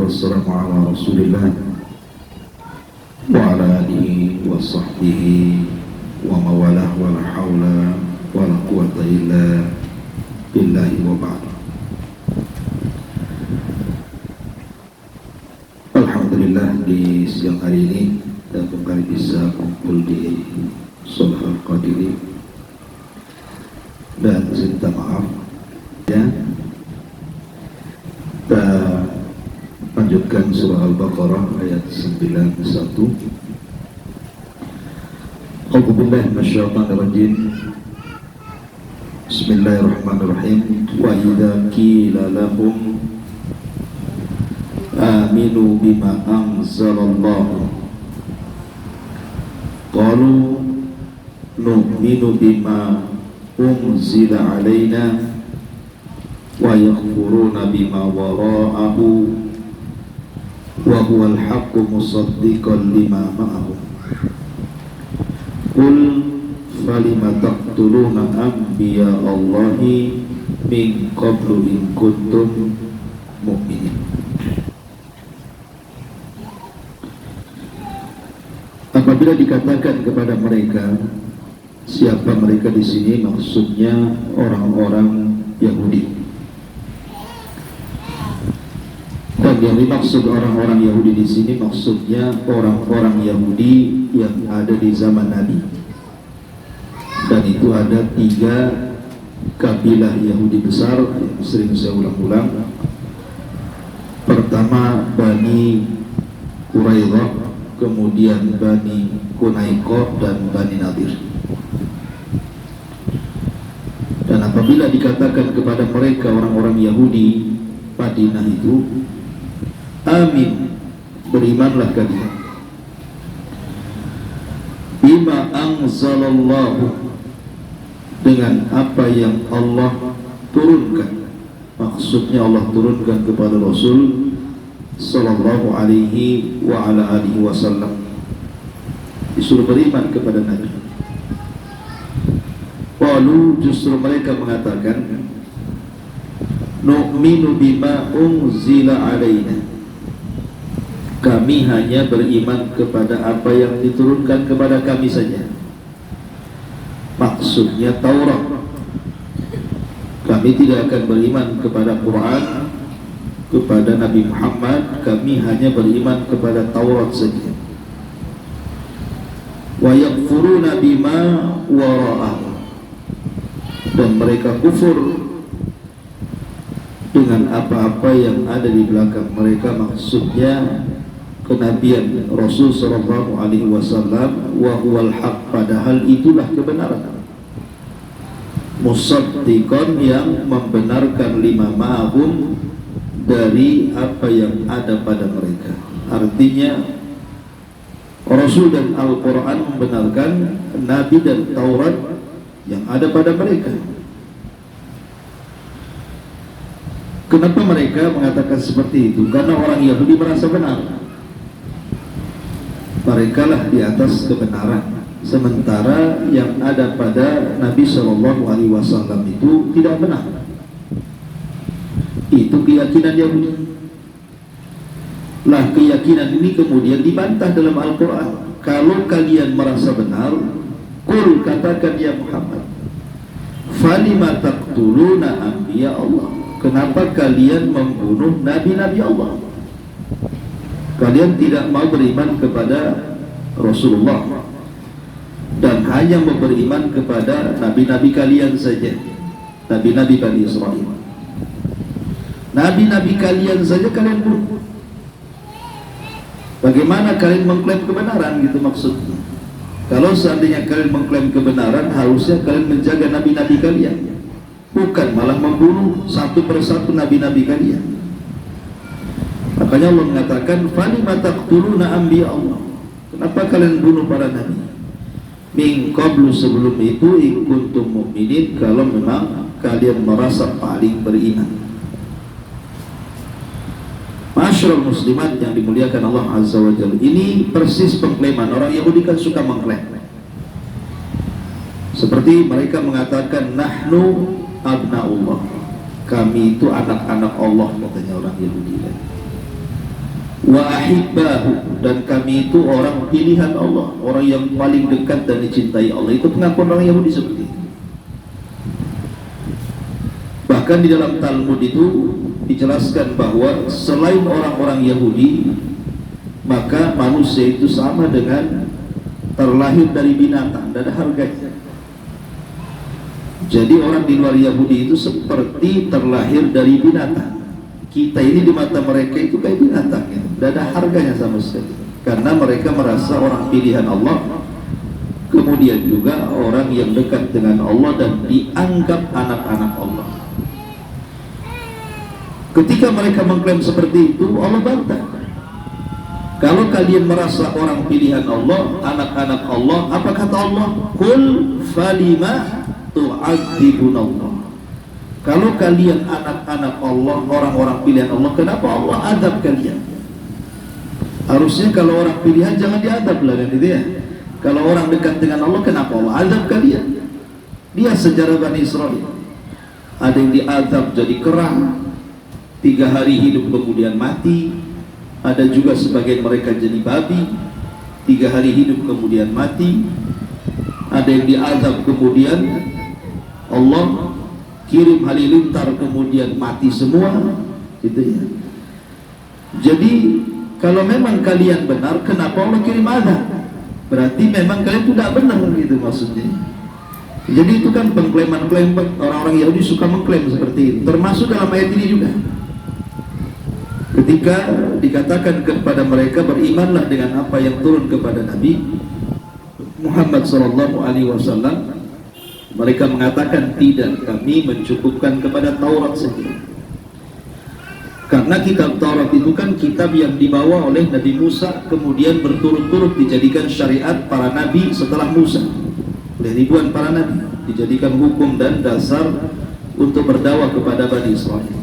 wassalamu ala rasulillah wa ala alihi wa sahbihi wa mawalah wa la hawla wa la quwata illa billahi wa ba'd. Alhamdulillah, di siang hari ini kita kembali bisa kumpul di Shalah Al-Qadiri, dan saya minta maaf ya, kita lanjutkan surah Al-Baqarah ayat 91. A'udzubillahi minasyaitonir rajim. Bismillahirrahmanirrahim. Wa idza qila lahum aminu bima anzalallahu qalu nu'minu bima unzila alaina wa yakfuruna bima wara'ahu wa huwal haqqu musaddiqan lima ma'ahum qul falima taqtuluna anbiya Allahi min qablu in kuntum mu'minin. Apabila dikatakan kepada mereka, siapa mereka di sini? Maksudnya orang-orang Yahudi. Dan yang dimaksud orang-orang Yahudi di sini maksudnya orang-orang Yahudi yang ada di zaman Nabi. Dan itu ada 3 kabilah Yahudi besar yang sering saya ulang-ulang. Pertama Bani Quraidah, kemudian Bani Qunaiqah, dan Bani Nadir. Dan apabila dikatakan kepada mereka orang-orang Yahudi Madinah itu, amin, berimanlah kalian, bima anzalallahu, dengan apa yang Allah turunkan. Maksudnya Allah turunkan kepada Rasul sallallahu alaihi wa ala alihi wasallam, disuruh beriman kepada Nabi. Lalu justru mereka mengatakan, nu'minu bima unzila alaina, kami hanya beriman kepada apa yang diturunkan kepada kami saja. Maksudnya Taurat. Kami tidak akan beriman kepada Quran, kepada Nabi Muhammad, kami hanya beriman kepada Taurat saja. Wa yakfuruna bima wara'ahu, dan mereka kufur dengan apa-apa yang ada di belakang mereka. Maksudnya kenabian Rasul sallallahu alaihi wasallam, wa huwal haq, padahal itulah kebenaran. Musaddiqan, yang membenarkan lima ma'ahum, dari apa yang ada pada mereka. Artinya Rasul dan Al-Quran membenarkan Nabi dan Taurat yang ada pada mereka. Kenapa mereka mengatakan seperti itu? Karena orang Yahudi merasa benar, mereka lah di atas kebenaran, sementara yang ada pada Nabi Shallallahu Alaihi Wasallam itu tidak benar. Itu keyakinan Yahudi. Lah keyakinan ini kemudian dibantah dalam Al-Quran. Kalau kalian merasa benar, qul, katakan ya Muhammad, falima taqtuluna anbiya Allah, kenapa kalian membunuh nabi-nabi Allah? Kalian tidak mau beriman kepada Rasulullah dan hanya mau beriman kepada nabi-nabi kalian saja, nabi-nabi Bani Israel. Nabi-nabi kalian saja kalian bunuh. Bagaimana kalian mengklaim kebenaran, gitu maksudnya. Kalau seandainya kalian mengklaim kebenaran, harusnya kalian menjaga nabi-nabi kalian, bukan malah membunuh satu persatu nabi-nabi kalian. Makanya Allah mengatakan, falima taqtuluna anbiya Allah, kenapa kalian bunuh para nabi? Min qablu, sebelum itu, in kuntum mu'minin, kalau memang kalian merasa paling beriman. Masyarul muslimat yang dimuliakan Allah Azza wa Jalla, ini persis pengklaiman. Orang Yahudi kan suka mengklaim, seperti mereka mengatakan nahnu abnaullah, kami itu anak-anak Allah, katanya orang Yahudi kan. wa ahibbahu, dan kami itu orang pilihan Allah, orang yang paling dekat dan dicintai Allah. Itu pengakuan orang Yahudi seperti itu. Bahkan di dalam Talmud itu dijelaskan bahwa selain orang-orang Yahudi, maka manusia itu sama dengan terlahir dari binatang, tidak ada harganya. Jadi orang di luar Yahudi itu seperti terlahir dari binatang. Kita ini di mata mereka itu kayak binatang, gitu. Tidak ada harganya sama sekali. Karena mereka merasa orang pilihan Allah, kemudian juga orang yang dekat dengan Allah dan dianggap anak-anak Allah. Ketika mereka mengklaim seperti itu, Allah bantah. Kalau kalian merasa orang pilihan Allah, anak-anak Allah, apa kata Allah? Qul falima tu'adzibunallah. Kalau kalian anak-anak Allah, orang-orang pilihan Allah, kenapa Allah azab kalian? Harusnya kalau orang pilihan jangan diazab lah, kan gitu ya. Kalau orang dekat dengan Allah, kenapa Allah azab kalian? Dia sejarah Bani Israel. Ada yang diazab jadi kerang, 3 hari hidup kemudian mati. Ada juga sebagian mereka jadi babi, 3 hari hidup kemudian mati. Ada yang diazab kemudian Allah kirim halilintar kemudian mati semua, gitu ya. Jadi kalau memang kalian benar, kenapa Allah kirim azab? Berarti memang kalian tidak benar, gitu maksudnya. Jadi itu kan pengklaiman-klaim, orang-orang Yahudi suka mengklaim seperti itu. Termasuk dalam ayat ini juga. Ketika dikatakan kepada mereka, berimanlah dengan apa yang turun kepada Nabi Muhammad SAW, mereka mengatakan tidak, kami mencukupkan kepada Taurat saja. Karena kitab Taurat itu kan kitab yang dibawa oleh Nabi Musa, kemudian berturut-turut dijadikan syariat para nabi setelah Musa. Oleh ribuan para nabi dijadikan hukum dan dasar untuk berdakwah kepada Bani Israel.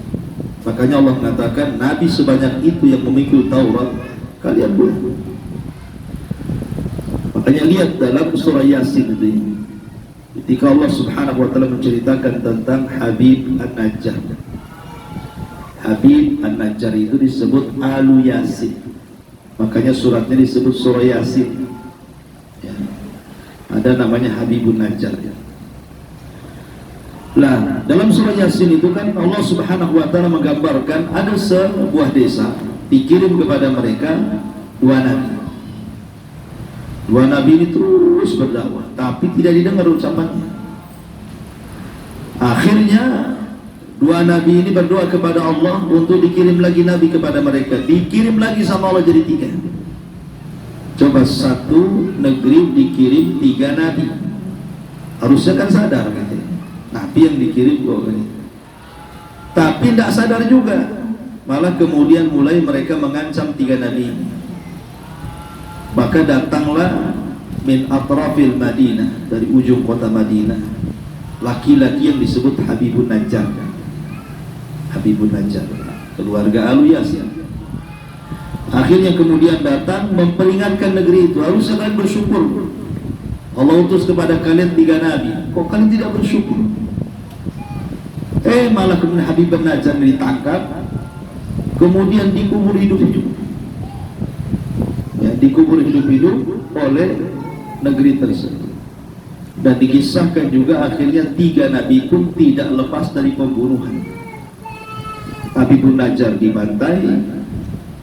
Makanya Allah mengatakan, nabi sebanyak itu yang memikul Taurat, kalian boleh. Makanya lihat dalam surah Yasin itu, ketika Allah Subhanahu wa taala menceritakan tentang Habib An-Najjar. Habib An-Najjar itu disebut Alu Yasin. Makanya suratnya disebut surah Yasin. Ya. Ada namanya Habibun Najjar. Ya. Nah, dalam surah Yasin itu kan Allah Subhanahu wa taala menggambarkan ada sebuah desa dikirim kepada mereka 2 nabi. 2 nabi ini terus berdakwah, tapi tidak didengar ucapannya. Akhirnya 2 nabi ini berdoa kepada Allah untuk dikirim lagi nabi kepada mereka. Dikirim lagi sama Allah jadi 3. Coba satu negeri dikirim 3 nabi, harusnya kan sadar kan? Nabi yang dikirim tapi tidak sadar juga, malah kemudian mulai mereka mengancam 3 nabi ini. Maka datanglah min atrafil Madinah, dari ujung kota Madinah, laki-laki yang disebut Habibun Najjar. Habibun Najjar, keluarga Alu Yasin. Akhirnya kemudian datang memperingatkan negeri itu, harusnya kalian bersyukur, Allah utus kepada kalian 3 nabi, kok kalian tidak bersyukur? Malah kemudian Habib An-Najjar ditangkap, kemudian dikubur hidup-hidup. Ya, dikubur hidup-hidup oleh negeri tersebut. Dan dikisahkan juga akhirnya 3 nabi pun tidak lepas dari pembunuhan. Habib An-Najjar dibantai,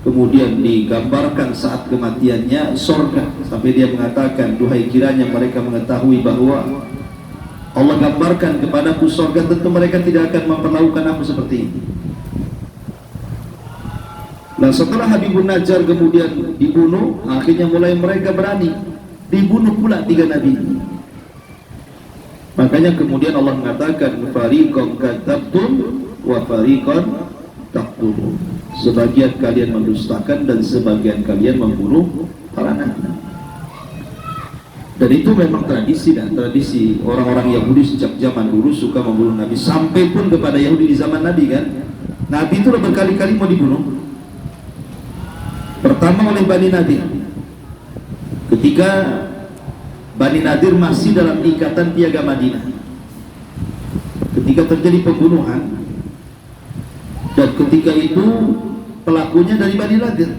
kemudian digambarkan saat kematiannya sorga, sampai dia mengatakan, duhai kiranya mereka mengetahui bahwa Allah gambarkan kepadaku surga, tentu mereka tidak akan memperlakukan aku seperti ini. Nah, setelah Habibun Najjar kemudian dibunuh, akhirnya mulai mereka berani dibunuh pula 3 nabi. Makanya kemudian Allah mengatakan, fariqan kadzabtum wa fariqan taqtulun. Sebagian kalian mendustakan dan sebagian kalian membunuh para nabi. Dan itu memang tradisi orang-orang Yahudi sejak zaman dulu suka membunuh nabi, sampai pun kepada Yahudi di zaman Nabi kan. Nabi itu berkali-kali mau dibunuh. Pertama oleh Bani Nadir, ketika Bani Nadir masih dalam ikatan piagam Madinah, ketika terjadi pembunuhan, dan ketika itu pelakunya dari Bani Nadir,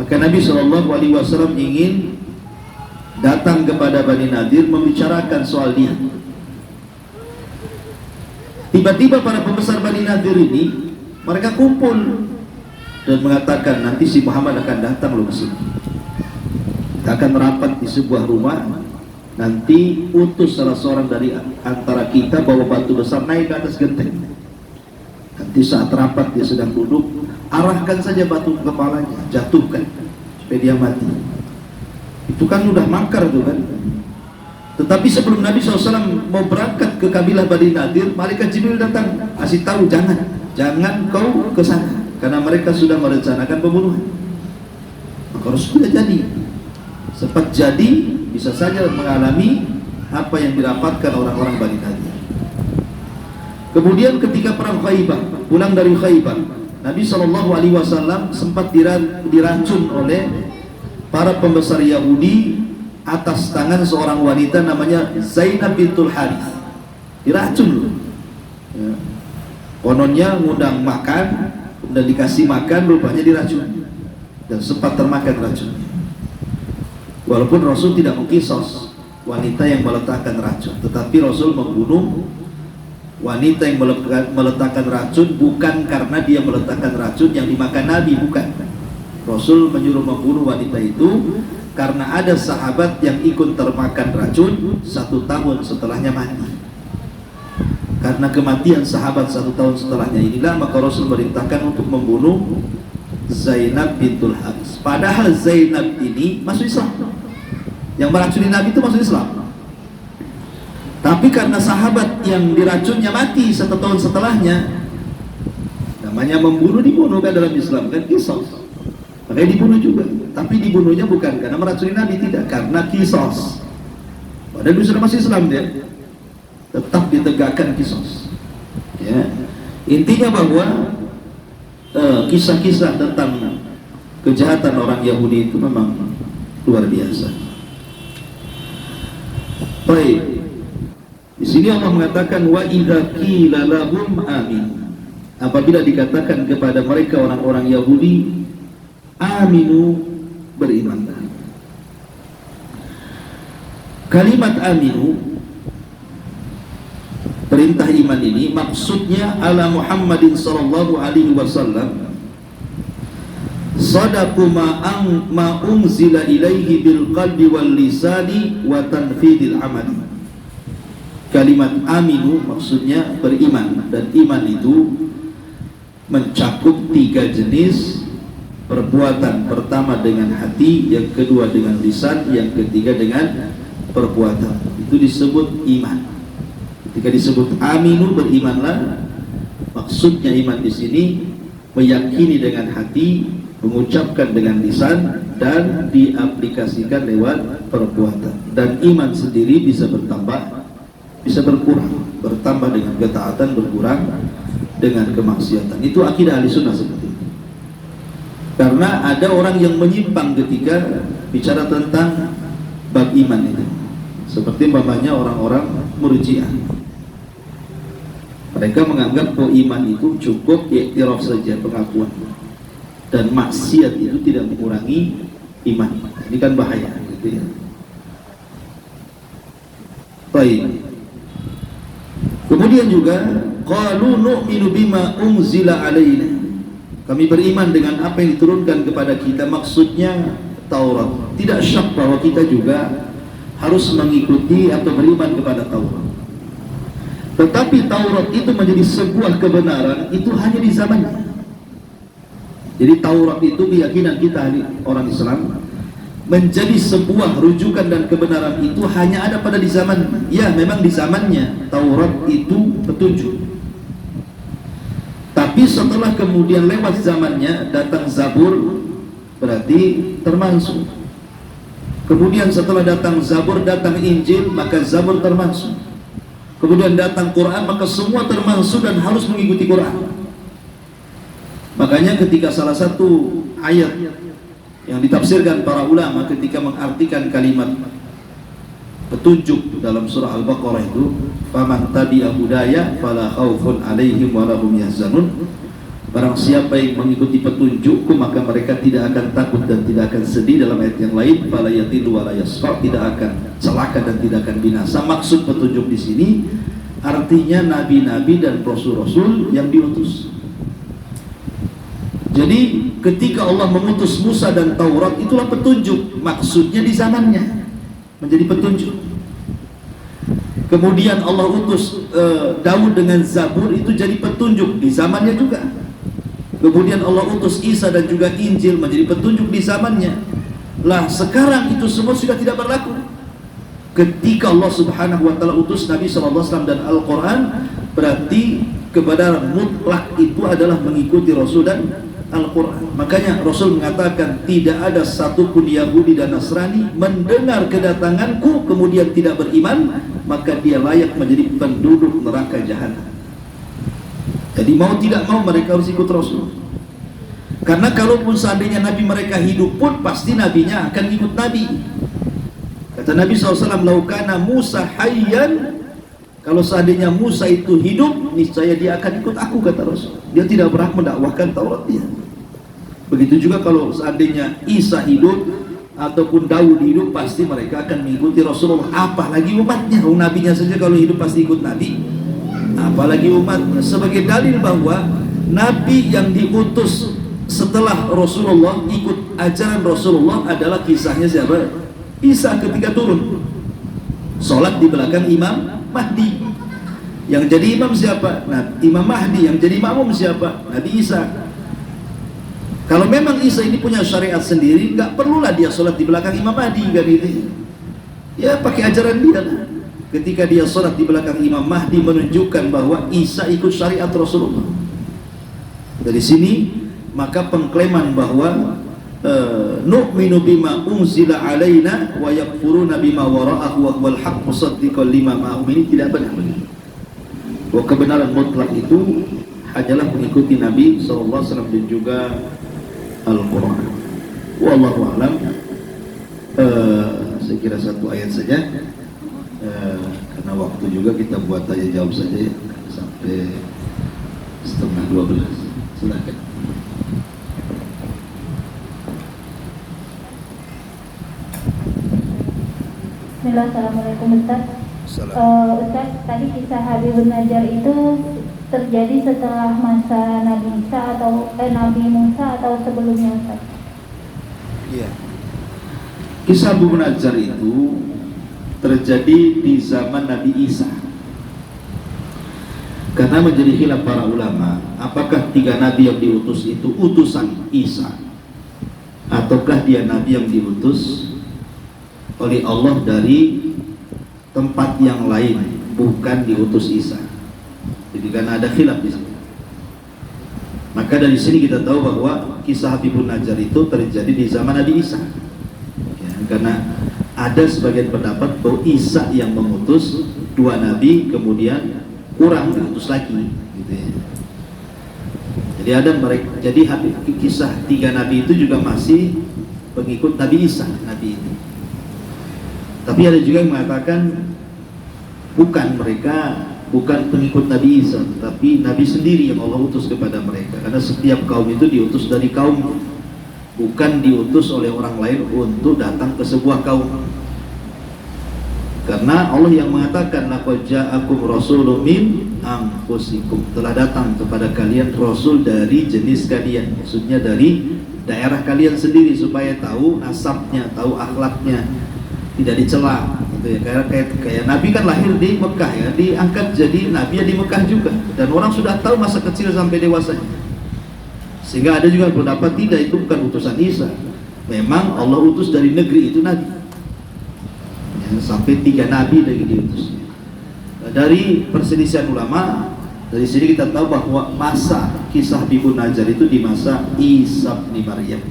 Maka Nabi SAW ingin datang kepada Bani Nadir membicarakan soal dia. Tiba-tiba para pembesar Bani Nadir ini mereka kumpul dan mengatakan, nanti si Muhammad akan datang loh ke sini. Kita akan merapat di sebuah rumah. Nanti utus salah seorang dari antara kita bawa batu besar naik ke atas genteng. Nanti saat rapat dia sedang duduk, arahkan saja batu ke kepalanya, jatuhkan supaya dia mati. Itu kan udah makar tuh kan. Tetapi sebelum Nabi SAW mau berangkat ke kabilah Bani Nadir, malaikat Jibril datang kasih tahu, jangan kau ke sana, karena mereka sudah merencanakan pembunuhan. Maka Rasul sudah jadi. Sempat jadi, bisa saja mengalami apa yang dirapatkan orang-orang Bani Nadir. Kemudian ketika perang Khaybar, pulang dari Khaybar, Nabi SAW sempat diracun oleh para pembesar Yahudi atas tangan seorang wanita namanya Zainab bintul Harith. Diracun. Ya. Kononnya ngundang makan, udah dikasih makan, rupanya diracun dan sempat termakan racunnya. Walaupun Rasul tidak mengkisos wanita yang meletakkan racun, tetapi Rasul membunuh wanita yang meletakkan racun bukan karena dia meletakkan racun yang dimakan Nabi, bukan. Rasul menyuruh membunuh wanita itu karena ada sahabat yang ikut termakan racun 1 tahun setelahnya mati. Karena kematian sahabat 1 tahun setelahnya inilah, maka Rasul merintahkan untuk membunuh Zainab bintul Haris. Padahal Zainab ini masuk Islam. Yang meracuni Nabi itu masuk Islam. Tapi karena sahabat yang diracunnya mati 1 tahun setelahnya, namanya membunuh, dibunuh kan dalam Islam kan, kisos. Makanya dibunuh juga. Tapi dibunuhnya bukan karena meracuni Nabi, tidak, karena kisos. Padahal dia sudah masuk Islam, dia tetap ditegakkan kisos. Ya. Intinya bahwa kisah-kisah tentang kejahatan orang Yahudi itu memang luar biasa. Baik. Di sini Allah mengatakan wa idza qila lahum amin. Apabila dikatakan kepada mereka orang-orang Yahudi, aminu, berimanlah. Kalimat aminu, perintah iman ini maksudnya ala Muhammadin sallallahu alaihi wasallam sadaqu ma unzila ilaihi bil qalbi wal lisani wa tanfidil amali. Kalimat aminu maksudnya beriman, dan iman itu mencakup 3 jenis perbuatan. Pertama dengan hati, yang kedua dengan lisan, yang ketiga dengan perbuatan. Itu disebut iman. Ketika disebut aminu, berimanlah, maksudnya iman di sini meyakini dengan hati, mengucapkan dengan lisan, dan diaplikasikan lewat perbuatan. Dan iman sendiri bisa bertambah, bisa berkurang, bertambah dengan ketaatan, berkurang dengan kemaksiatan. Itu akidah Ahlussunnah seperti itu. Karena ada orang yang menyimpang ketika bicara tentang bab iman itu, seperti umpamanya orang-orang Murji'ah. Mereka menganggap bahwa iman itu cukup iktiraf saja, pengakuan, dan maksiat itu tidak mengurangi iman. Ini kan bahaya, gitu ya. Baik. Kemudian juga qalu nu'minu bima unzila alaina. Kami beriman dengan apa yang diturunkan kepada kita, maksudnya Taurat. Tidak syak bahwa kita juga harus mengikuti atau beriman kepada Taurat. Tetapi Taurat itu menjadi sebuah kebenaran itu hanya di zamannya. Jadi Taurat itu keyakinan kita orang Islam menjadi sebuah rujukan dan kebenaran itu hanya ada pada di zaman. Ya, memang di zamannya Taurat itu petunjuk. Tapi setelah kemudian lewat zamannya datang Zabur, berarti termasuk. Kemudian setelah datang Zabur datang Injil, maka Zabur termasuk. Kemudian datang Quran, maka semua termasuk dan harus mengikuti Quran. Makanya ketika salah satu ayat yang ditafsirkan para ulama ketika mengartikan kalimat petunjuk dalam surah Al-Baqarah itu, faman tabi'a hudaya fala khaufun alaihim wa lahum yahzanun, Barang siapa yang mengikuti petunjukku maka mereka tidak akan takut dan tidak akan sedih. Dalam ayat yang lain, fala yadhillu wa la yashqa, tidak akan celaka dan tidak akan binasa. Maksud petunjuk di sini artinya nabi-nabi dan rasul-rasul yang diutus. Jadi ketika Allah mengutus Musa dan Taurat, itulah petunjuk. Maksudnya di zamannya menjadi petunjuk. Kemudian Allah utus Daud dengan Zabur, itu jadi petunjuk di zamannya juga. Kemudian Allah utus Isa dan juga Injil menjadi petunjuk di zamannya. Lah sekarang itu semua sudah tidak berlaku. Ketika Allah Subhanahu wa taala utus Nabi sallallahu alaihi wasallam dan Al-Qur'an, berarti kebenaran mutlak itu adalah mengikuti Rasul dan Al-Quran. Makanya Rasul mengatakan tidak ada satupun Yahudi dan Nasrani mendengar kedatanganku kemudian tidak beriman, maka dia layak menjadi penduduk neraka jahanam. Jadi mau tidak mau mereka harus ikut Rasul. Karena kalaupun seandainya Nabi mereka hidup pun pasti Nabinya akan ikut Nabi. Kata Nabi SAW, laukana Musa hayyan, kalau seandainya Musa itu hidup, niscaya dia akan ikut aku, kata Rasul. Dia tidak berhak mendakwahkan Taurat dia. Begitu juga kalau seandainya Isa hidup ataupun Daud hidup, pasti mereka akan mengikuti Rasulullah. Apalagi umatnya, nabinya saja kalau hidup pasti ikut Nabi, apalagi umatnya. Sebagai dalil bahwa Nabi yang diutus setelah Rasulullah, ikut ajaran Rasulullah adalah kisahnya siapa? Isa ketika turun sholat di belakang Imam Mahdi. Yang jadi imam siapa? Nah, Imam Mahdi. Yang jadi makmum siapa? Nabi Isa. Kalau memang Isa ini punya syariat sendiri, nggak perlulah dia sholat di belakang Imam Mahdi, kan gitu. Ya pakai ajaran dia lah. Ketika dia sholat di belakang Imam Mahdi menunjukkan bahwa Isa ikut syariat Rasulullah. Dari sini maka pengklaiman bahwa nu'minu bima unzila alaina wa yakfuruna bima wara'ahu wa huwal haqq musaddiqan lima ma'ahum, ini tidak benar. Bahwa kebenaran mutlak itu hanyalah mengikuti Nabi sallallahu alaihi wasallam dan juga Al-Qur'an. Wallahu a'lam. Saya kira satu ayat saja. Karena waktu juga kita buat tanya jawab saja ya, sampai 11:30. Silakan. Assalamualaikum Ustaz. Ustaz, tadi kisah Habibun Najjar itu terjadi setelah masa Nabi Isa atau Nabi Musa atau sebelumnya, Ustaz? Iya. Kisah Habibun Najjar itu terjadi di zaman Nabi Isa. Karena menjadi khilaf para ulama, apakah 3 nabi yang diutus itu utusan Isa, ataukah dia nabi yang diutus oleh Allah dari tempat yang lain, bukan diutus Isa. Jadi karena ada khilaf di sini. Maka dari sini kita tahu bahwa kisah Habibun Najjar itu terjadi di zaman Nabi Isa. Ya, karena ada sebagian pendapat bahwa Isa yang mengutus 2 nabi, kemudian kurang diutus lagi, gitu ya. Jadi ada mereka. Jadi kisah 3 nabi itu juga masih pengikut Nabi Isa, nabi itu. Tapi ada juga yang mengatakan bukan pengikut Nabi Isa, tapi Nabi sendiri yang Allah utus kepada mereka. Karena setiap kaum itu diutus dari kaum, bukan diutus oleh orang lain untuk datang ke sebuah kaum. Karena Allah yang mengatakan laqad ja'akum rasulun min anfusikum, telah datang kepada kalian rasul dari jenis kalian, maksudnya dari daerah kalian sendiri, supaya tahu nasabnya, tahu akhlaknya, tidak dicela, gitu ya. Kayak Nabi kan lahir di Mekah ya, diangkat jadi Nabi di Mekah juga, dan orang sudah tahu masa kecil sampai dewasanya. Sehingga ada juga pendapat tidak, itu bukan utusan Isa, memang Allah utus dari negeri itu Nabi ya, sampai 3 nabi lagi diutus. Nah, dari perselisihan ulama, dari sini kita tahu bahwa masa kisah Habibun Najjar itu di masa Isa bin Maryam.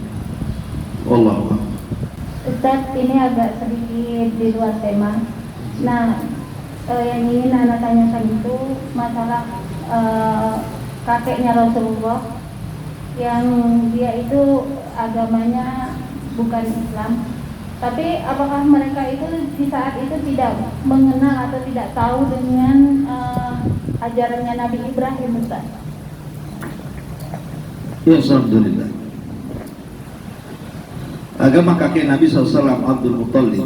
Wallahu a'lam. Ustaz, ini agak sedikit di luar tema. Nah, yang ingin anak tanyakan itu masalah kakeknya Rasulullah yang dia itu agamanya bukan Islam. Tapi apakah mereka itu di saat itu tidak mengenal atau tidak tahu dengan ajarannya Nabi Ibrahim, Ustaz? Ya, alhamdulillah. Agama kakek Nabi SAW Abdul Muttalib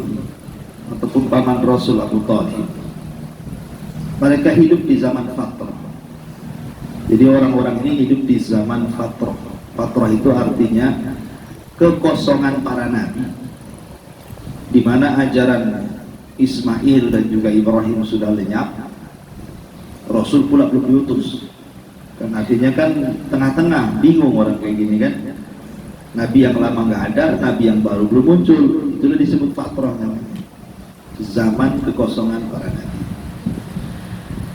ataupun paman Rasul Abu Thalib, mereka hidup di zaman fatrah. Jadi orang-orang ini hidup di zaman fatrah. Fatrah itu artinya kekosongan para nabi, di mana ajaran Ismail dan juga Ibrahim sudah lenyap, Rasul pula belum diutus. Kan artinya kan tengah-tengah, bingung orang kayak gini kan. Nabi yang lama nggak ada, nabi yang baru belum muncul, itulah disebut fatrah namanya. Zaman kekosongan para nabi.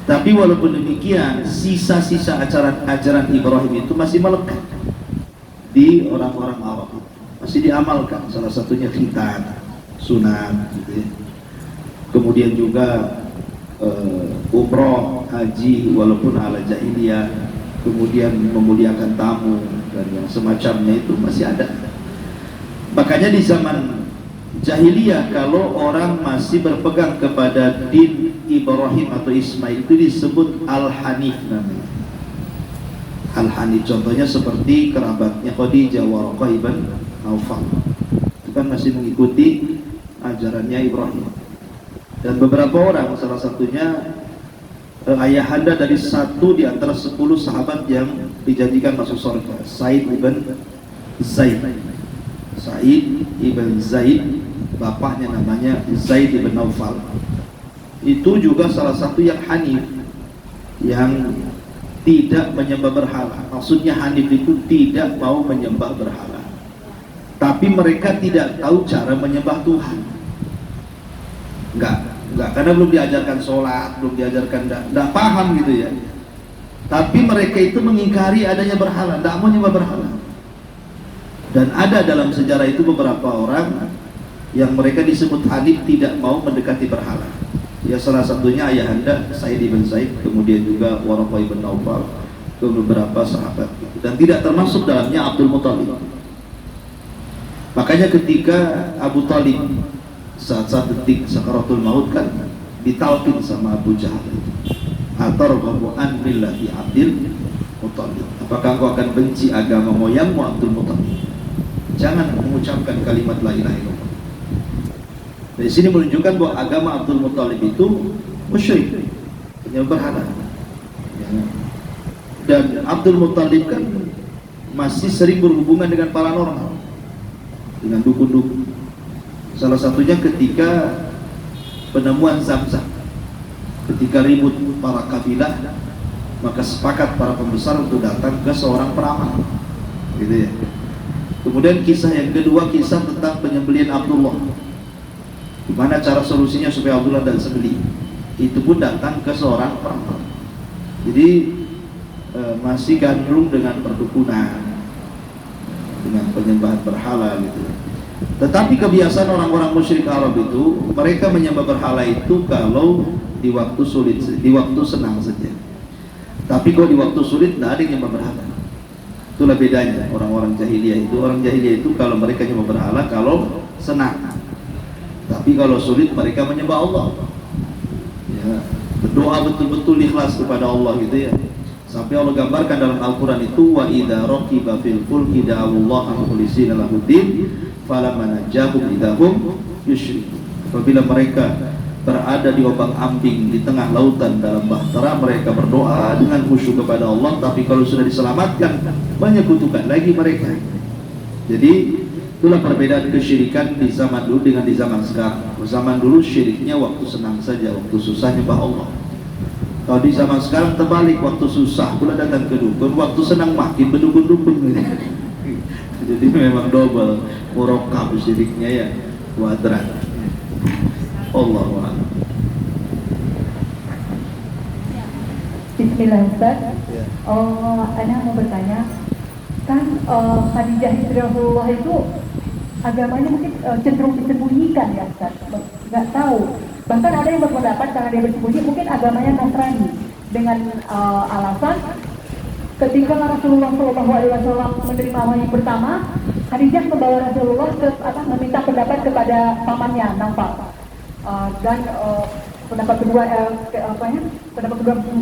Tapi walaupun demikian, sisa-sisa ajaran Ibrahim itu masih melekat di orang-orang Arab, masih diamalkan. Salah satunya khitan, sunat, gitu ya. Kemudian juga umroh, haji, walaupun ala jahiliyah, kemudian memuliakan tamu dan yang semacamnya itu masih ada. Makanya di zaman jahiliyah, kalau orang masih berpegang kepada din Ibrahim atau Ismail, itu disebut Al-Hanif namanya. Al-Hanif contohnya seperti kerabatnya Khadijah, Waraqah ibn Naufal, itu kan masih mengikuti ajarannya Ibrahim. Dan beberapa orang, salah satunya ayahanda dari satu di antara 10 sahabat yang dijanjikan masuk surga, Sa'id ibn Zaid. Sa'id ibn Zaid, bapaknya namanya Zaid ibn Naufal. Itu juga salah satu yang Hanif, yang tidak menyembah berhala. Maksudnya Hanif itu tidak mau menyembah berhala, tapi mereka tidak tahu cara menyembah Tuhan. Enggak, karena belum diajarkan sholat, belum diajarkan, enggak paham gitu ya. Tapi mereka itu mengingkari adanya berhala, enggak mau nyembah berhala. Dan ada dalam sejarah itu beberapa orang yang mereka disebut Hanif, tidak mau mendekati berhala. Ya, salah satunya ayahanda Sa'id ibn Zaid, kemudian juga Waraqah ibn Naufal, ke beberapa sahabat, dan tidak termasuk dalamnya Abdul Muttalib. Makanya ketika Abu Thalib saat detik sakaratul maut kan ditalkin sama Abu Jahal, atarghabu an millati Abdul Muttalib, apakah engkau akan benci agama moyangmu Abdul Muttalib? Jangan mengucapkan kalimat la ilaha illallah. Dari sini menunjukkan bahwa agama Abdul Muttalib itu musyrik, penyembah berhala. Dan Abdul Muttalib kan masih sering berhubungan dengan paranormal, dengan dukun-dukun. Salah satunya ketika penemuan Zamzam, ketika ribut para kabilah, maka sepakat para pembesar untuk datang ke seorang peramal, gitu ya. Kemudian kisah yang kedua, kisah tentang penyembelihan Abdullah, gimana cara solusinya supaya Abdullah dan sembelih. Itu pun datang ke seorang peramal. Jadi masih gandrung dengan perdukunan, dengan penyembahan berhala gitu. Tetapi kebiasaan orang-orang musyrik Arab itu, mereka menyembah berhala itu kalau di waktu sulit, di waktu senang saja. Tapi kalau di waktu sulit tidak ada yang menyembah berhala. Itulah bedanya orang-orang jahiliyah itu. Orang jahiliyah itu kalau mereka menyembah berhala kalau senang, tapi kalau sulit mereka menyembah Allah. Ya, berdoa betul-betul ikhlas kepada Allah gitu ya. Sampai Allah gambarkan dalam Al-Quran itu, wa idza raqiba fil fulki da'allaha mukhlisina lahuddin falamma najahum idahum yusyrikun. Apabila mereka berada di ombang-ambing di tengah lautan dalam bahtera, mereka berdoa dengan khusyuk kepada Allah, tapi kalau sudah diselamatkan menyekutukan lagi mereka. Jadi itulah perbedaan kesyirikan di zaman dulu dengan di zaman sekarang. Zaman dulu syiriknya waktu senang saja, waktu susah nyembah Allah. Kalau di zaman sekarang terbalik, waktu susah pula datang ke dukun, waktu senang makin berdukun-dukun. Jadi memang double murakkab syiriknya ya, kuadrat. Allahu a'lam. Bismillah Ustaz. Ana mau bertanya, kan Khadijah istri Rasulullah itu agamanya mungkin cenderung disembunyikan ya Ustaz, nggak tahu. Bahkan ada yang berpendapat karena dia bersembunyi mungkin agamanya Nasrani, dengan alasan ketika Rasulullah SAW menerima wahyu pertama, Khadijah membawa Rasulullah meminta pendapat kepada pamannya Naufal, dan pendapat kedua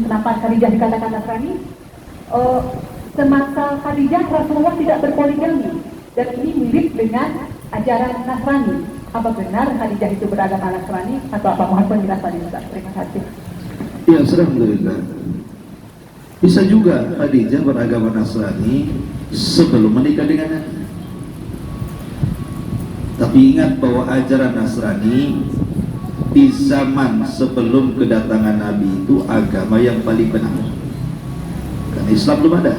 kenapa Khadijah dikatakan Nasrani, semasa Khadijah Rasulullah tidak berpoligami, dan ini mirip dengan ajaran Nasrani. Apa benar Khadijah itu beragama Nasrani atau apa? Mohon penjelasan Ustaz. Terima kasih. Ya, alhamdulillah. Bisa juga Khadijah beragama Nasrani sebelum menikah dengan Nabi. Tapi ingat bahwa ajaran Nasrani di zaman sebelum kedatangan Nabi itu agama yang paling benar. Karena Islam belum ada.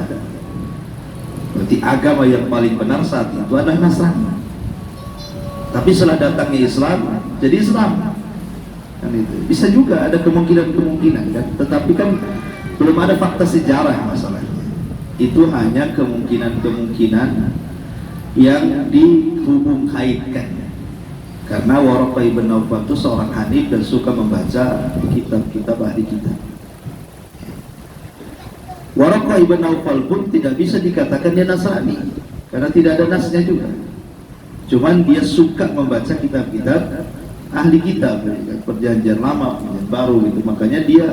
Berarti agama yang paling benar saat itu adalah Nasrani. Tapi setelah datangnya Islam, jadi Islam. Kan itu. Bisa juga ada kemungkinan kan? Tetapi kan belum ada fakta sejarah masalahnya. Itu hanya kemungkinan yang dihubung kaitkan. Karena Waraqah ibn Nawfal itu seorang Hanif dan suka membaca kitab-kitab ahli kitab. Waraqah ibn Nawfal pun tidak bisa dikatakan dia Nasrani karena tidak ada nasnya juga. Cuman dia suka membaca kitab-kitab ahli kitab, perjanjian lama, perjanjian baru gitu. Makanya dia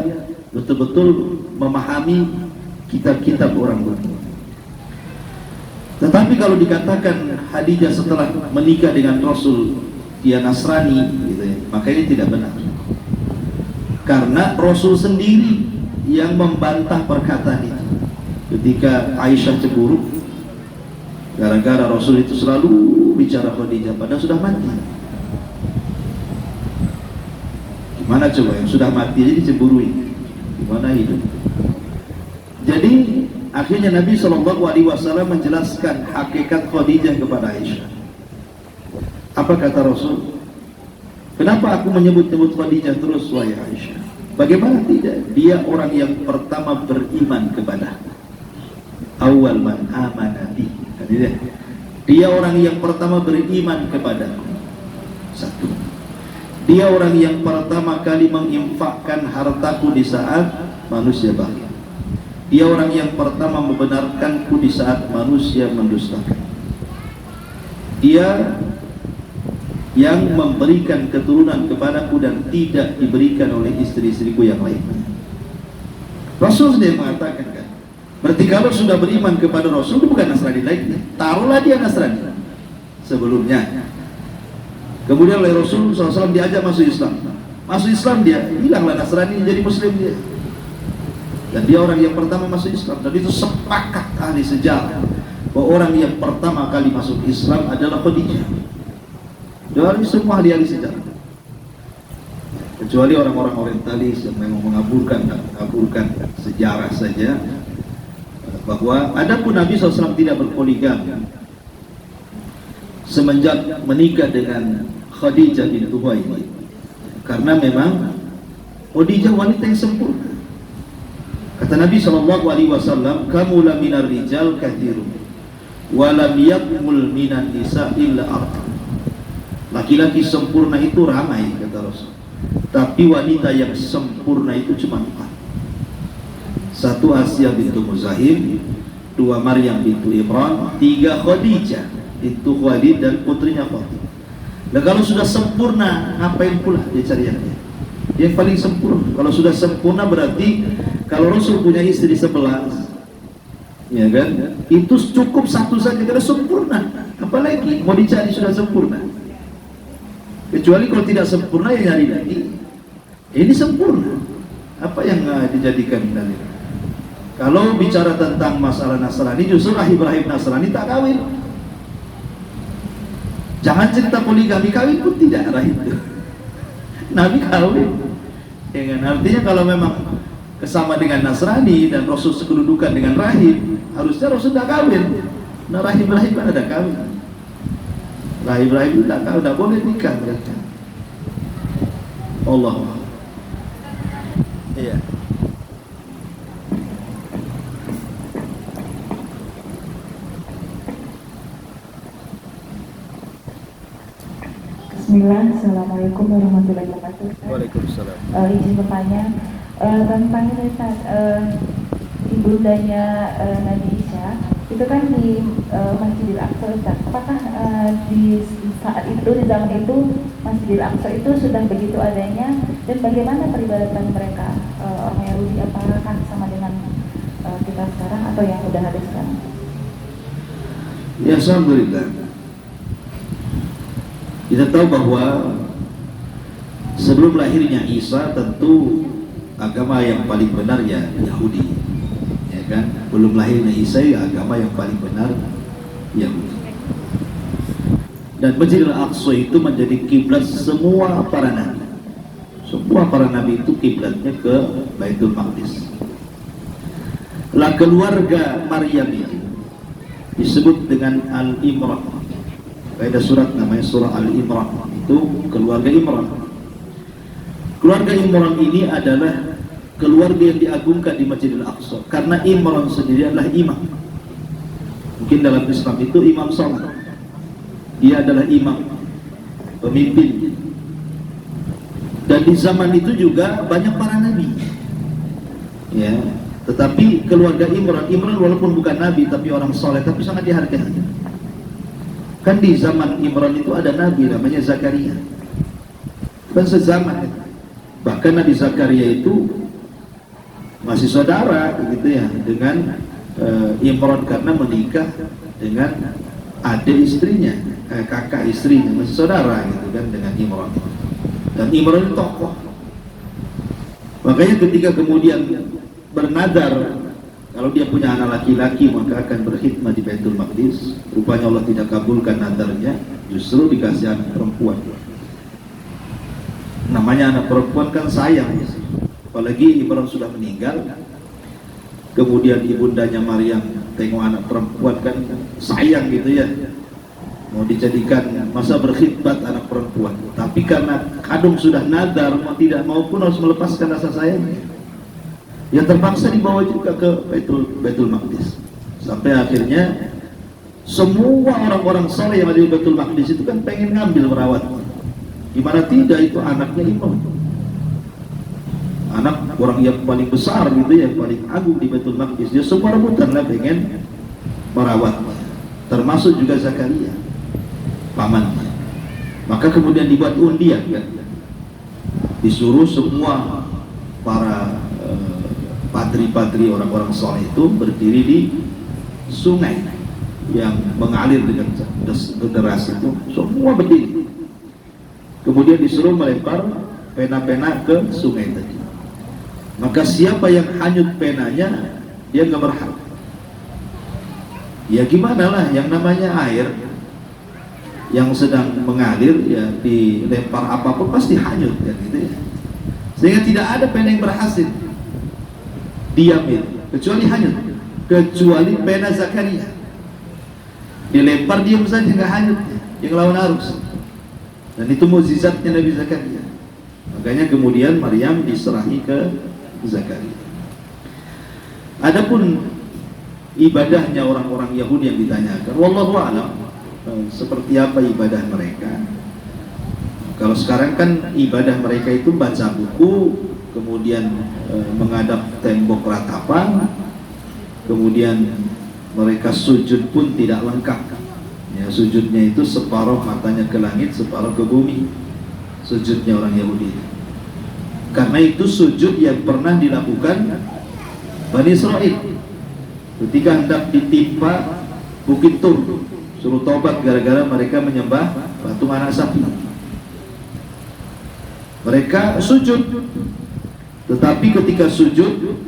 betul-betul memahami kitab-kitab orang beriman. Tetapi kalau dikatakan Khadijah setelah menikah dengan Rasul dia Nasrani gitu ya, maka ini tidak benar. Karena Rasul sendiri yang membantah perkataan itu. Ketika Aisyah cemburu gara-gara Rasul itu selalu bicara Khadijah padahal sudah mati. Gimana coba yang sudah mati jadi dicemburui? Gimana hidup? Jadi akhirnya Nabi SAW menjelaskan hakikat Khadijah kepada Aisyah. Apa kata Rasul? Kenapa aku menyebut-nyebut Khadijah terus wahai Aisyah? Bagaimana tidak? Dia orang yang pertama beriman kepada awal man amana bi. Dia orang yang pertama beriman kepadaku. Satu. Dia orang yang pertama kali menginfakkan hartaku di saat manusia bakhil. Dia orang yang pertama membenarkanku di saat manusia mendustakan. Dia yang memberikan keturunan kepadaku dan tidak diberikan oleh istri-istriku yang lain. Rasul sendiri mengatakan kan, berarti kalau sudah beriman kepada Rasul itu bukan Nasrani lagi. Taruhlah dia Nasrani sebelumnya. Kemudian oleh Rasul SAW diajak masuk Islam. Masuk Islam dia, hilanglah Nasrani jadi Muslim dia. Dan dia orang yang pertama masuk Islam. Dan itu sepakat ahli sejarah bahwa orang yang pertama kali masuk Islam adalah Khadijah. Dari semua ahli sejarah, kecuali orang-orang orientalis yang memang mengaburkan sejarah saja, bahwa adapun Nabi SAW tidak berpoligami semenjak menikah dengan Khadijah binti Khuwailid, karena memang Khadijah wanita yang sempurna. Kata Nabi SAW, kamu la minar rijal kathirun wa lam yakmul minan nisa illa arba. Laki-laki sempurna itu ramai kata Rasul, tapi wanita yang sempurna itu cuma 4. Satu Asiyah bintu Muzahim, 2 Maryam bintu Imran, 3 Khadijah bintu Khuwailid dan putrinya Fatimah. Nah kalau sudah sempurna, ngapain pula dia cari yang lain? Yang paling sempurna. Kalau sudah sempurna berarti kalau Rasul punya istri 11, ya kan? Itu cukup satu saja karena sempurna. Apalagi mau dicari sudah sempurna. Kecuali kalau tidak sempurna ya nyari lagi. Ini sempurna. Apa yang dijadikan dalil? Kalau bicara tentang masalah Nasrani, justru rahib-rahib Nasrani tak kawin. Jangan cerita poligami, kawin pun tidak rahib. Nabi kawin. Ya kan? Artinya kalau memang kesama dengan Nasrani dan Rasul sekedudukan dengan rahib, harusnya Rasul tak kawin. Nah rahib-rahib kan ada kawin. Rahib-rahib itu tidak boleh nikah mereka. Allah. Iya. Bismillah, Assalamualaikum warahmatullahi wabarakatuh. Waalaikumsalam. Izin bertanya tentang ibundanya Nabi Isa itu kan di Masjidil Aqsa, Ustaz. Apakah di saat itu, di zaman itu Masjidil Aqsa itu sudah begitu adanya, dan bagaimana peribadatan mereka orang Yahudi? Apakah sama dengan kita sekarang atau yang udah ada sekarang? Ya, alhamdulillah. Kita tahu bahwa sebelum lahirnya Isa tentu agama yang paling benar ya Yahudi, ya kan? Belum lahirnya Isa ya agama yang paling benar Yahudi. Dan Masjidil Aqsa itu menjadi kiblat semua para nabi. Semua para nabi itu kiblatnya ke Baitul Maqdis. Lah keluarga Maryam itu disebut dengan Al-Imran. Ada surat namanya surah Al-Imran, itu keluarga Imran. Keluarga Imran ini adalah keluarga yang diagungkan di Masjidil Aqsa karena Imran sendiri adalah imam. Mungkin dalam Islam itu imam salat. Dia adalah imam, pemimpin. Dan di zaman itu juga banyak para nabi. Ya, tetapi keluarga Imran walaupun bukan nabi tapi orang soleh, tapi sangat dihargai. Kan di zaman Imran itu ada nabi namanya Zakaria. Kan sezaman. Bahkan Nabi Zakaria itu masih saudara gitu ya dengan Imran karena menikah dengan adik istrinya, kakak istrinya, masih saudara gitu kan dengan Imran. Dan Imran itu tokoh. Makanya ketika kemudian bernadar kalau dia punya anak laki-laki maka akan berkhidmat di Baitul Maqdis, rupanya Allah tidak kabulkan nadarnya, justru dikasih anak perempuan. Namanya anak perempuan kan sayang, apalagi Imran sudah meninggal, kemudian ibundanya Maryam tengok anak perempuan kan sayang gitu ya, mau dijadikan masa berkhidmat anak perempuan. Tapi karena kadung sudah nadar, mau tidak mau pun harus melepaskan rasa sayangnya, ya terpaksa dibawa juga ke Baitul Maqdis. Sampai akhirnya semua orang-orang saleh yang ada di Baitul Maqdis itu kan pengen ngambil merawatnya. Gimana tidak, itu anaknya Imam, anak orang yang paling besar gitu ya, paling agung di Baitul Maqdis. Dia semua rebutan lah pengen merawatnya, termasuk juga Zakaria pamannya. Maka kemudian dibuat undian kan, disuruh semua para padri-padri orang-orang soleh itu berdiri di sungai yang mengalir dengan deras itu, semua berdiri. Kemudian disuruh melempar pena-pena ke sungai tadi. Maka siapa yang hanyut penanya, dia nggak berhak. Ya gimana lah, yang namanya air yang sedang mengalir ya dilempar apapun pasti hanyut kan gitu ya. Sehingga tidak ada pena yang berhasil diam itu, kecuali hanyut, kecuali pena Zakaria. Dilempar diam saja nggak hanyut, yang lawan arus. Dan itu mukjizatnya Nabi Zakaria. Makanya kemudian Maryam diserahi ke Zakaria. Adapun ibadahnya orang-orang Yahudi yang ditanyakan, wallahu a'lam, seperti apa ibadah mereka. Kalau sekarang kan ibadah mereka itu baca buku, kemudian menghadap tembok ratapan, kemudian mereka sujud pun tidak lengkap. Ya, sujudnya itu separuh matanya ke langit, separuh ke bumi. Sujudnya orang Yahudi. Karena itu sujud yang pernah dilakukan Bani Israel ketika hendak ditimpa Bukit Tur, suruh tobat gara-gara mereka menyembah patung anak sapi. Mereka sujud, tetapi ketika sujud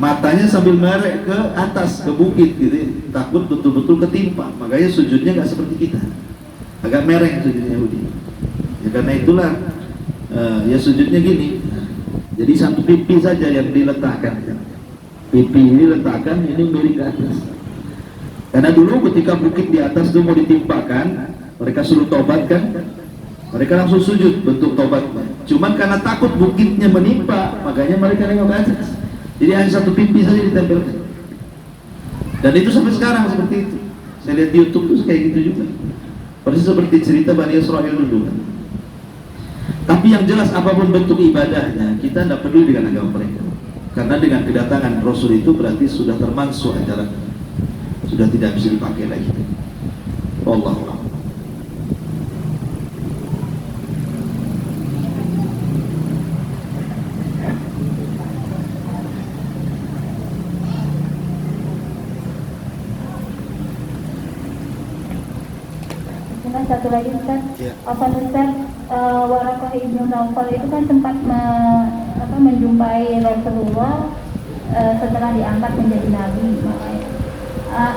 matanya sambil merek ke atas, ke bukit gitu, takut betul-betul ketimpa. Makanya sujudnya nggak seperti kita, agak mereng sujudnya Yahudi. Ya karena itulah ya sujudnya gini. Jadi satu pipi saja yang diletakkan, pipi ini letakkan, ini miring ke atas. Karena dulu ketika bukit di atas itu mau ditimpakan, mereka suruh tobat kan, mereka langsung sujud bentuk tobatnya. Cuman karena takut bukitnya menimpa, makanya mereka nengok ke atas. Jadi hanya satu pipi saja ditempelkan. Dan itu sampai sekarang seperti itu. Saya lihat di YouTube itu kayak gitu juga. Persis seperti cerita Bani Israel dulu kan. Tapi yang jelas apapun bentuk ibadahnya, kita tidak peduli dengan agama mereka. Karena dengan kedatangan Rasul itu berarti sudah termansuh ajaran, sudah tidak bisa dipakai lagi. Wallahu a'lam. Tinggal satu lagi Ustaz. Ya. Apa Ustaz, Waraqah ibnu Naufal itu kan sempat menjumpai Rasulullah setelah diangkat menjadi nabi.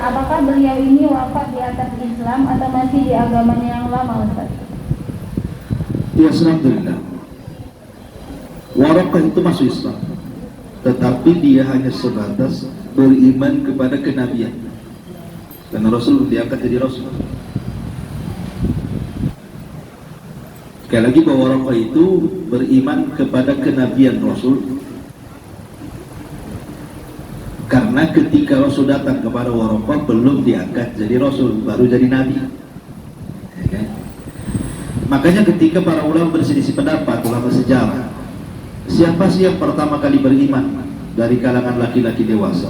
Apakah beliau ini wafat di atas Islam atau masih di agamanya yang lama Ustaz? Ya, alhamdulillah. Waraqah itu masuk Islam, tetapi dia hanya sebatas beriman kepada kenabian, karena Rasul diangkat jadi Rasul. Sekali lagi bahwa Waraqah itu beriman kepada kenabian Rasul, karena ketika Rasul datang kepada Waraqah belum diangkat jadi Rasul, baru jadi Nabi. Okay. Makanya ketika para ulama berselisih pendapat, ulama sejarah, siapa sih yang pertama kali beriman dari kalangan laki-laki dewasa?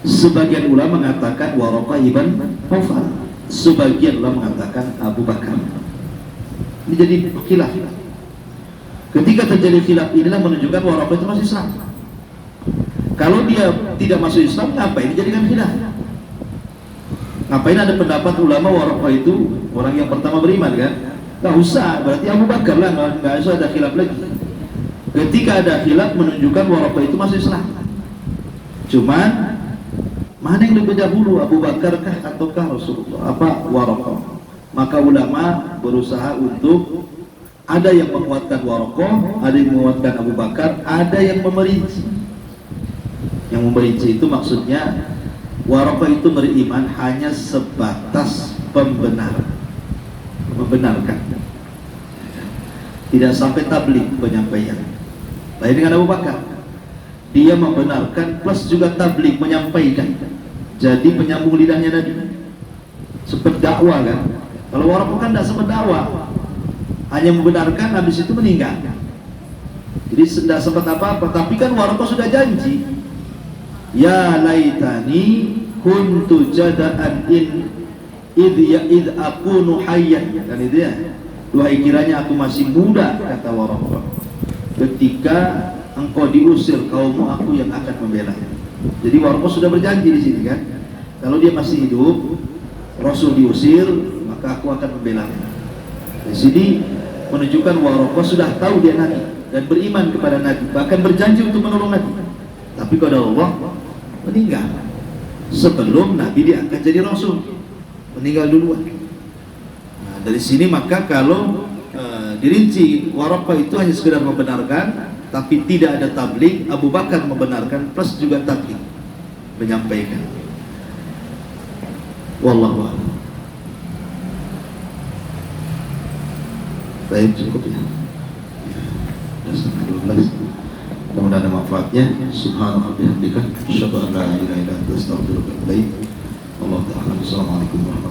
Sebagian ulama mengatakan Waraqah ibn Naufal, sebagian ulama mengatakan Abu Bakar. Ini jadi khilaf. Ketika terjadi khilaf inilah menunjukkan Waraqah itu masih Islam. Kalau dia tidak masuk Islam, ngapain dijadikan khilaf? Ngapain ada pendapat ulama Waraqah itu orang yang pertama beriman kan? Nggak usah, berarti Abu Bakar lah, nggak usah ada khilaf lagi. Ketika ada khilaf menunjukkan Waraqah itu masuk Islam. Cuman mana yang lebih dahulu, Abu Bakar kah ataukah Rasulullah? Apa Waraqah? Maka ulama berusaha untuk ada yang menguatkan Waraqah, ada yang menguatkan Abu Bakar, ada yang memerinci. Yang memerinci itu maksudnya Waraqah itu beriman hanya sebatas membenarkan, tidak sampai tabligh penyampaian. Lain dengan Abu Bakar, dia membenarkan plus juga tabligh, menyampaikan, jadi penyambung lidahnya Nabi, seperti dakwah kan. Kalau Waraqah kan tidak sempat dakwah, hanya membenarkan, habis itu meninggal. Jadi tidak sempat apa-apa. Tapi kan Waraqah sudah janji, ya laitani kuntu jada'an id akunu hayyan, kan itu ya. Duhai kiranya aku masih muda, kata Waraqah, ketika engkau diusir kaummu, aku yang akan membela. Jadi Waraqah sudah berjanji di sini kan, kalau dia masih hidup, Rasul diusir, maka aku akan membela. Di sini menunjukkan Waraqah sudah tahu dia Nabi dan beriman kepada Nabi, bahkan berjanji untuk menolong Nabi. Tapi kepada Allah meninggal sebelum Nabi diangkat jadi Rasul, meninggal duluan. Nah, dari sini maka kalau dirinci, Waraqah itu hanya sekedar membenarkan, tapi tidak ada tabligh. Abu Bakar membenarkan plus juga tabligh, menyampaikan. Wallahu a'lam. Baik, cukup ya. Mudah-mudahan ada manfaatnya. Subhanallah bihamdika, asyhadu an la ilaha illa anta, astaghfiruka wa atubu ilaik. Wallahu ta'ala. Assalamualaikum warahmatullahi wabarakatuh.